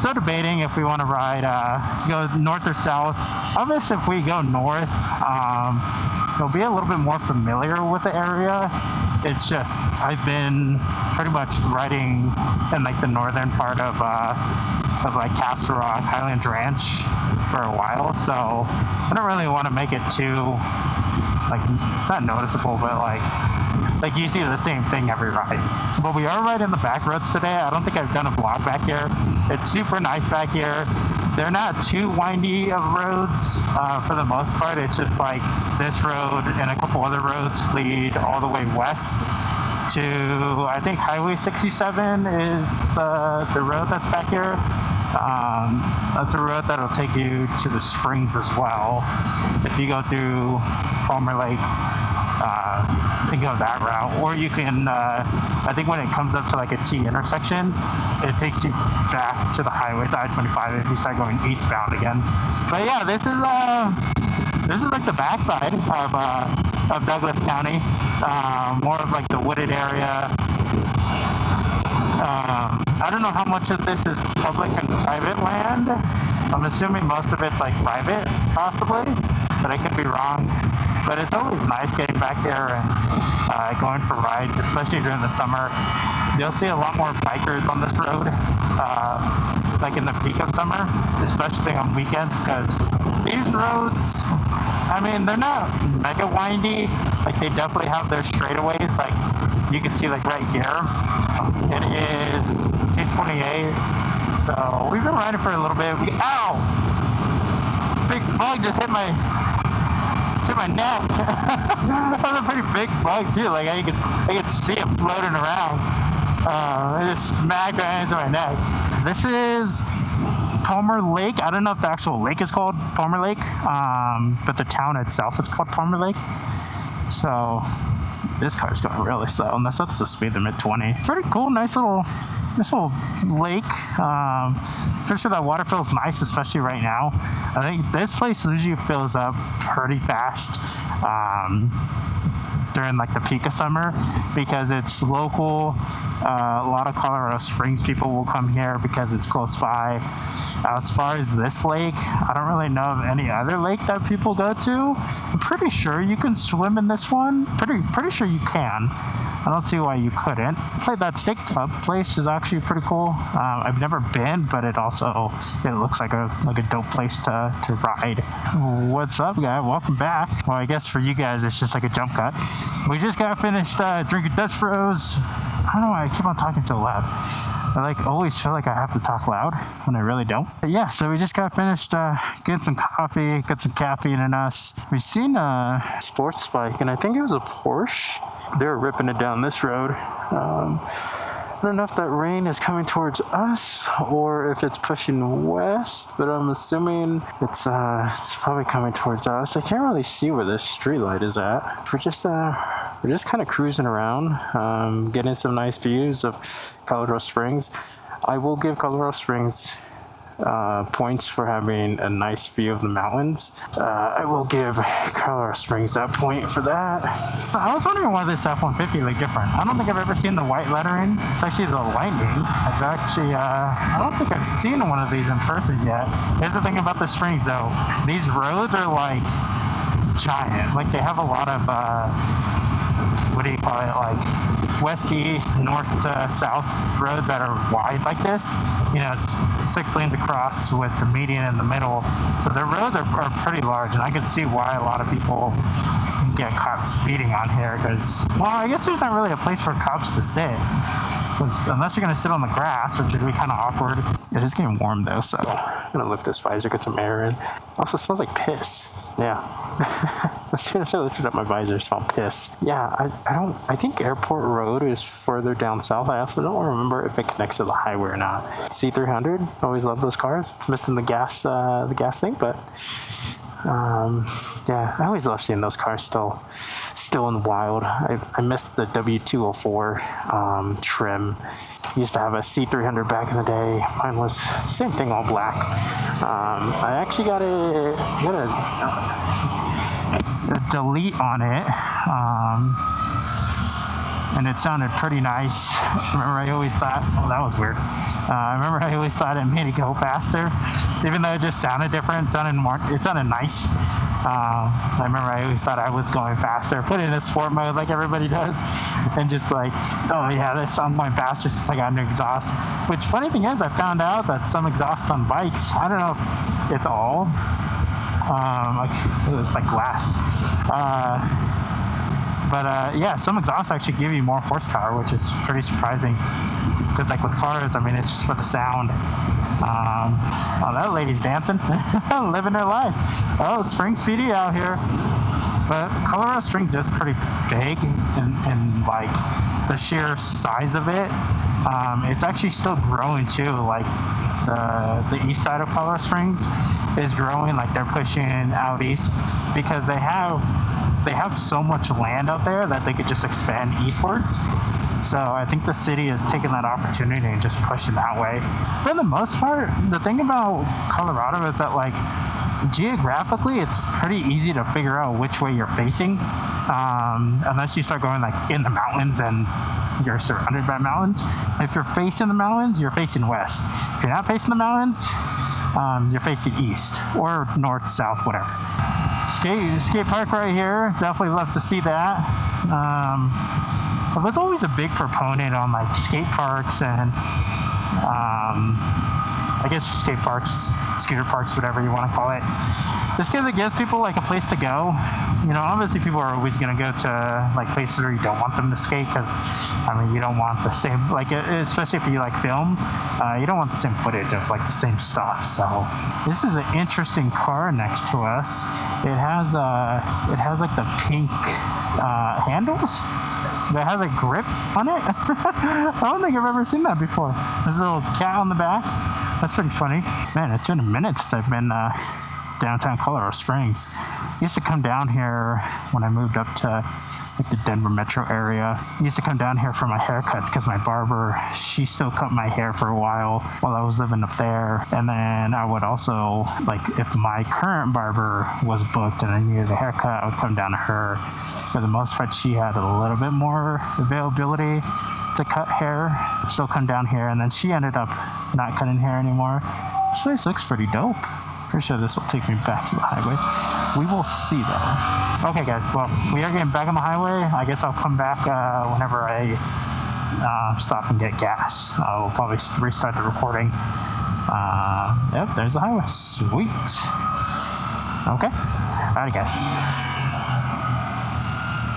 still debating if we want to ride, go north or south. Obviously, if we go north, it'll be a little bit more familiar with the area. It's just, I've been pretty much riding in like the northern part of like Castle Rock, Highlands Ranch for a while, so I don't really want to make it too, like, not noticeable, but like you see the same thing every ride. But we are riding the back roads today. I don't think I've done a vlog back here. It's super nice back here. They're not too windy of roads for the most part. It's just like this road and a couple other roads lead all the way west to, I think, Highway 67 is the road that's back here. That's a road that'll take you to the springs as well. If you go through Palmer Lake, you can go that route, or you can, I think when it comes up to like a T intersection, it takes you back to the highway, to I-25, if you start going eastbound again. But yeah, this is like the backside of Douglas County, more of like the wooded area. I don't know how much of this is public and private land. I'm assuming most of it's like private, possibly, but I could be wrong. But it's always nice getting back there and going for rides, especially during the summer. You'll see a lot more bikers on this road, like in the peak of summer, especially on weekends, because these roads, I mean, they're not mega windy. Like, they definitely have their straightaways. Like, you can see, like, right here, it is 228. So we've been riding for a little bit. Ow! Big bug just hit my neck. That was a pretty big bug too. Like, I could see it floating around. It just smacked right into my neck. This is Palmer Lake. I don't know if the actual lake is called Palmer Lake, but the town itself is called Palmer Lake. So this car is going really slow, and that's the speed limit, 20. Pretty cool, nice little lake. Pretty sure that water feels nice, especially right now. I think this place usually fills up pretty fast during like the peak of summer, because it's local. A lot of Colorado Springs people will come here because it's close by. As far as this lake, I don't really know of any other lake that people go to. I'm pretty sure you can swim in this one. Pretty sure you can. I don't see why you couldn't. That steak club place is actually pretty cool. I've never been, but it looks like a dope place to ride. What's up, guys? Welcome back. Well, I guess for you guys, it's just like a jump cut. We just got finished drinking Dutch Bros. I don't know why I keep on talking so loud. I always feel like I have to talk loud when I really don't. But yeah, so we just got finished getting some coffee, got some caffeine in us. We've seen a sports bike, and I think it was a Porsche. They're ripping it down this road. I don't know if that rain is coming towards us or if it's pushing west, but I'm assuming it's probably coming towards us. I can't really see where this street light is at. We're just kind of cruising around, getting some nice views of Colorado Springs. I will give Colorado Springs points for having a nice view of the mountains. I will give Colorado Springs that point for that. I was wondering why this F-150 looked different. I don't think I've ever seen the white lettering. It's actually the Lightning. I don't think I've seen one of these in person yet. Here's the thing about the Springs though. These roads are like giant. Like, they have a lot of what do you call it, like west to east, north to south roads that are wide like this. You know, it's 6 lanes across with the median in the middle. So the roads are pretty large, and I can see why a lot of people get caught speeding on here, because, well, I guess there's not really a place for cops to sit. Unless you're going to sit on the grass, which would be kind of awkward. It is getting warm though, so I'm going to lift this visor, get some air in. Also, it smells like piss. Yeah. As soon as I lifted up my visor, it smelled piss. Yeah, I think Airport Road is further down south. I also don't remember if it connects to the highway or not. C300, always love those cars. It's missing the gas thing, but yeah, I always love seeing those cars still in the wild. I missed the W204 trim. I used to have a C300 back in the day. Mine was same thing, all black. I actually got a delete on it. and it sounded pretty nice. Remember, I always thought, oh, that was weird. I remember I always thought it made it go faster, even though it just sounded different. It sounded nice. I remember I always thought I was going faster. Put it in a sport mode like everybody does, and just like, oh yeah, this I'm going faster since I got an exhaust. Which, funny thing is, I found out that some exhausts on bikes, I don't know if it's all, like it's like glass. But yeah, some exhausts actually give you more horsepower, which is pretty surprising. Because like with cars, I mean, it's just for the sound. Oh, that lady's dancing, living her life. Oh, Spring Speedy out here. But Colorado Springs is pretty big, and like the sheer size of it. It's actually still growing too. Like the east side of Colorado Springs is growing. Like they're pushing out east because they have so much land out there that they could just expand eastwards. So I think the city is taking that opportunity and just pushing that way. For the most part, the thing about Colorado is that like geographically it's pretty easy to figure out which way you're facing, unless you start going like in the mountains and you're surrounded by mountains. If you're facing the mountains, you're facing west. If you're not facing the mountains, you're facing east or north, south, whatever. Skate park right here. Definitely love to see that. I was always a big proponent on like skate parks and I guess skate parks, scooter parks, whatever you want to call it. Just because it gives people like a place to go. You know, obviously people are always going to go to like places where you don't want them to skate because, I mean, you don't want the same, like, especially if you like film, you don't want the same footage of like the same stuff. So this is an interesting car next to us. It has like the pink handles. That has a grip on it. I don't think I've ever seen that before. There's a little cat on the back. That's pretty funny. Man, it's been a minute since I've been downtown Colorado Springs. I used to come down here when I moved up to like the Denver metro area. I used to come down here for my haircuts because my barber, she still cut my hair for a while I was living up there. And then I would also, like, if my current barber was booked and I needed a haircut, I would come down to her. For the most part, she had a little bit more availability to cut hair. I'd still come down here, and then she ended up not cutting hair anymore. This place looks pretty dope. Pretty sure this will take me back to the highway. We will see though. Okay guys, well, we are getting back on the highway. I guess I'll come back whenever I stop and get gas. I'll probably restart the recording. Yep, there's the highway. Sweet. Okay. Alright guys.